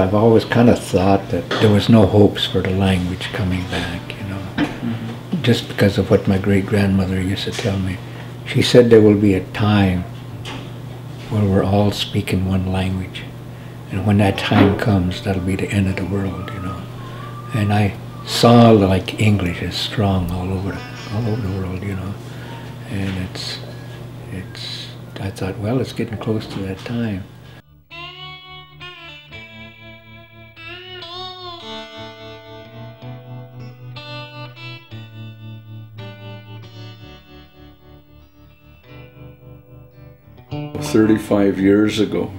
I've always kind of thought that there was no hopes for the language coming back, you know. Mm-hmm. Just because of what my great-grandmother used to tell me. She said there will be a time where we're all speaking one language. And when that time comes, that'll be the end of the world, you know. And I saw like English is strong all over the world, you know. And I thought, well, it's getting close to that time. "35 years ago,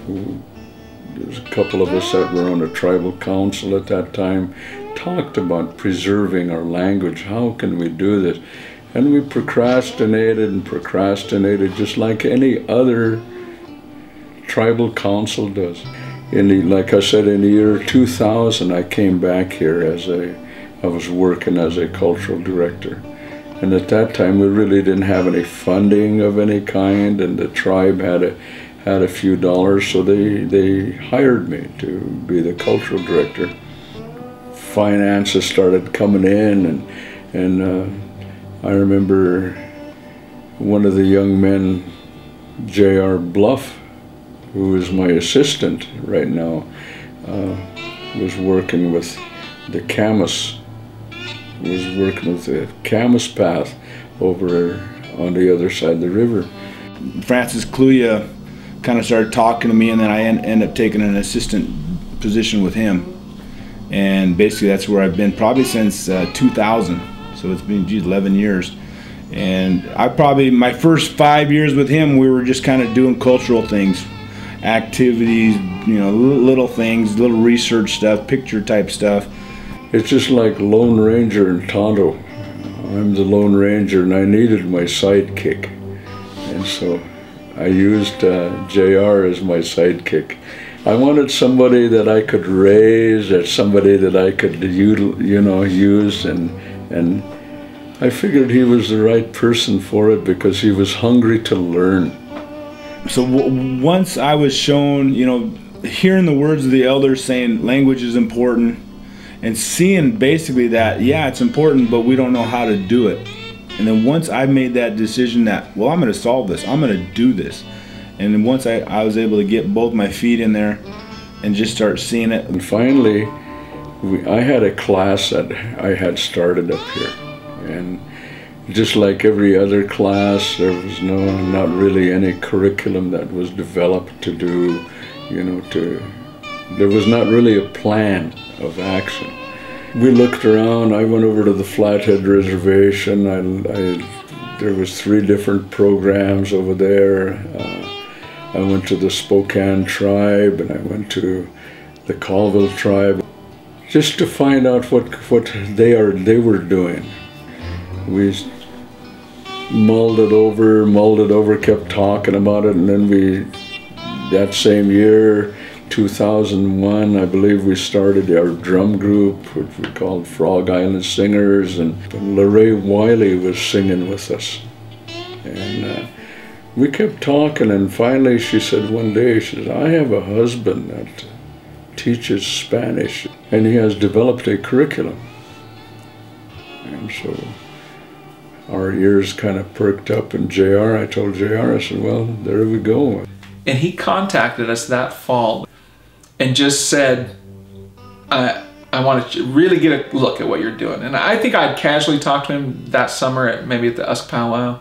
there was a couple of us that were on a tribal council at that time, talked about preserving our language. How can we do this? And we procrastinated and procrastinated just like any other tribal council does. Like I said, in the year 2000, I came back here I was working as a cultural director. And at that time, we really didn't have any funding of any kind, and the tribe had a few dollars, so they hired me to be the cultural director. Finances started coming in, and I remember one of the young men, J.R. Bluff, who is my assistant right now, was working with the Camas. Was working with the Camas path over on the other side of the river. Francis Kluya kind of started talking to me, and then I ended up taking an assistant position with him. And basically that's where I've been probably since 2000. So it's been, geez, 11 years. And my first 5 years with him, we were just kind of doing cultural things, activities, you know, little things, little research stuff, picture type stuff. It's just like Lone Ranger and Tonto. I'm the Lone Ranger and I needed my sidekick. And so I used JR as my sidekick. I wanted somebody that I could raise, or somebody that I could use, and I figured he was the right person for it because he was hungry to learn. So once I was shown, you know, hearing the words of the elders saying language is important, and seeing basically that, yeah, it's important, but we don't know how to do it. And then once I made that decision that, well, I'm going to solve this, I'm going to do this. And then once I was able to get both my feet in there and just start seeing it. And finally, I had a class that I had started up here. And just like every other class, there was not really any curriculum that was developed to do, you know, there was not really a plan of action. We looked around. I went over to the Flathead Reservation. There was 3 different programs over there. I went to the Spokane tribe, and I went to the Colville tribe, just to find out what they were doing. We mulled it over, kept talking about it, and then that same year, 2001, I believe, we started our drum group, which we called Frog Island Singers, and LaMere Wiley was singing with us. And we kept talking, and finally she said one day, she said, I have a husband that teaches Spanish, and he has developed a curriculum. And so our ears kind of perked up, and I told JR, I said, well, there we go. And he contacted us that fall and just said, I want to really get a look at what you're doing. And I think I'd casually talked to him that summer, maybe at the Usk Powwow,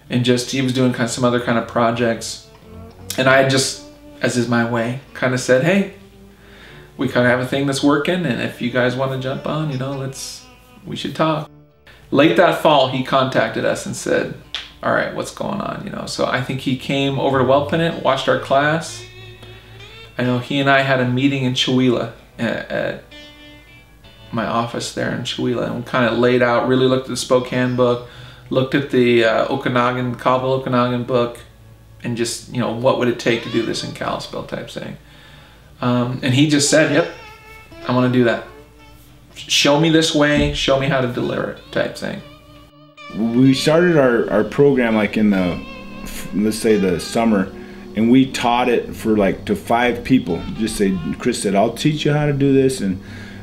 and he was doing kind of some other kind of projects. And I just, as is my way, kind of said, hey, we kind of have a thing that's working, and if you guys want to jump on, you know, we should talk. Late that fall, he contacted us and said, all right, what's going on, you know? So I think he came over to Wellpinit, watched our class. I know he and I had a meeting in Chewelah at my office there in Chewelah, and we kind of laid out, really looked at the Spokane book, looked at the Colville Okanagan book, and just, what would it take to do this in Kalispel type thing. And he just said, yep, I want to do that. Show me this way, show me how to deliver it type thing. We started our program like in let's say the summer, and we taught it for to 5 people. Just say, Chris said, I'll teach you how to do this, and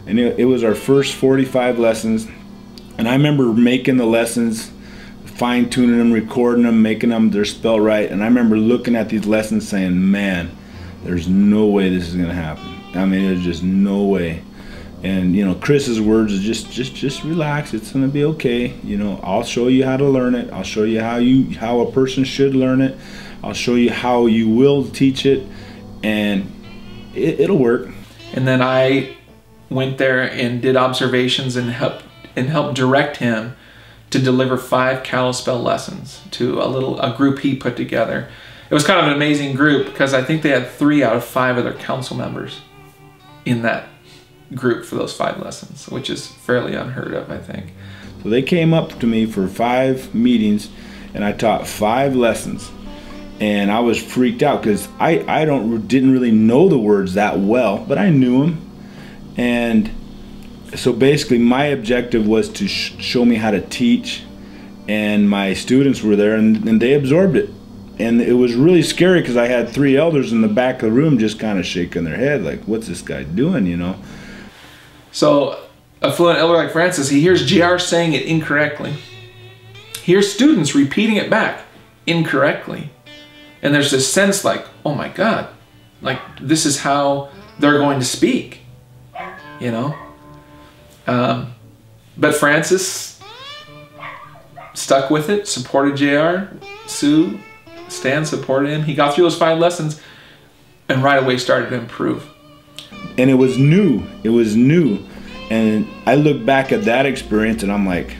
it was our first 45 lessons. And I remember making the lessons, fine-tuning them, recording them, making them they're spelled right. And I remember looking at these lessons saying, man, there's no way this is gonna happen. I mean, there's just no way. And Chris's words is just relax, it's gonna be okay. I'll show you how to learn it. I'll show you how a person should learn it. I'll show you how you will teach it, and it'll work. And then I went there and did observations and helped direct him to deliver 5 Kalispel lessons to a group he put together. It was kind of an amazing group because I think they had 3 out of 5 of their council members in that group for those 5 lessons, which is fairly unheard of, I think. So they came up to me for 5 meetings, and I taught 5 lessons. And I was freaked out because I didn't really know the words that well, but I knew them. And so basically my objective was to show me how to teach, and my students were there, and they absorbed it. And it was really scary because I had 3 elders in the back of the room just kind of shaking their head like, what's this guy doing, So a fluent elder like Francis, he hears JR saying it incorrectly. He hears students repeating it back incorrectly. And there's this sense like, oh my God, like this is how they're going to speak, But Francis stuck with it, supported JR. Stan supported him. He got through those 5 lessons and right away started to improve. And it was new. And I look back at that experience and I'm like,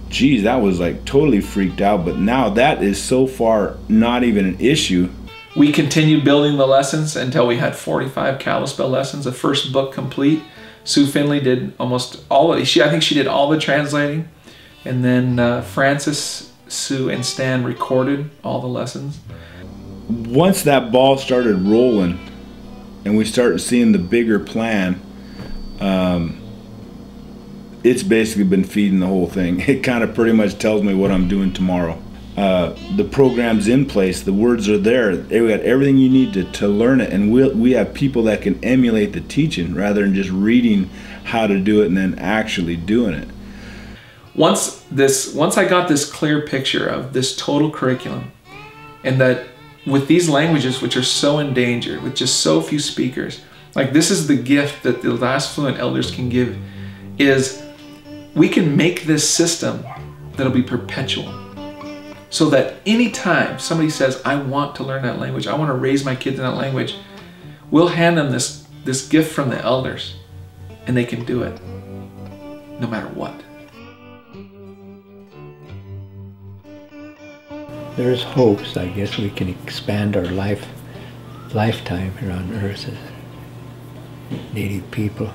geez, that was totally freaked out. But now that is so far not even an issue. We continued building the lessons until we had 45 Kalispel lessons, the first book complete. Sue Finley did almost all of it. I think she did all the translating. And then Francis, Sue, and Stan recorded all the lessons. Once that ball started rolling and we started seeing the bigger plan, it's basically been feeding the whole thing. It kind of pretty much tells me what I'm doing tomorrow. The program's in place, the words are there, we got everything you need to learn it, and we have people that can emulate the teaching rather than just reading how to do it and then actually doing it. Once I got this clear picture of this total curriculum, and that with these languages which are so endangered, with just so few speakers, this is the gift that the last fluent elders can give, is we can make this system that'll be perpetual. So that anytime somebody says, I want to learn that language, I want to raise my kids in that language, we'll hand them this gift from the elders, and they can do it no matter what. There's hopes. I guess we can expand our lifetime here on Earth as Native people.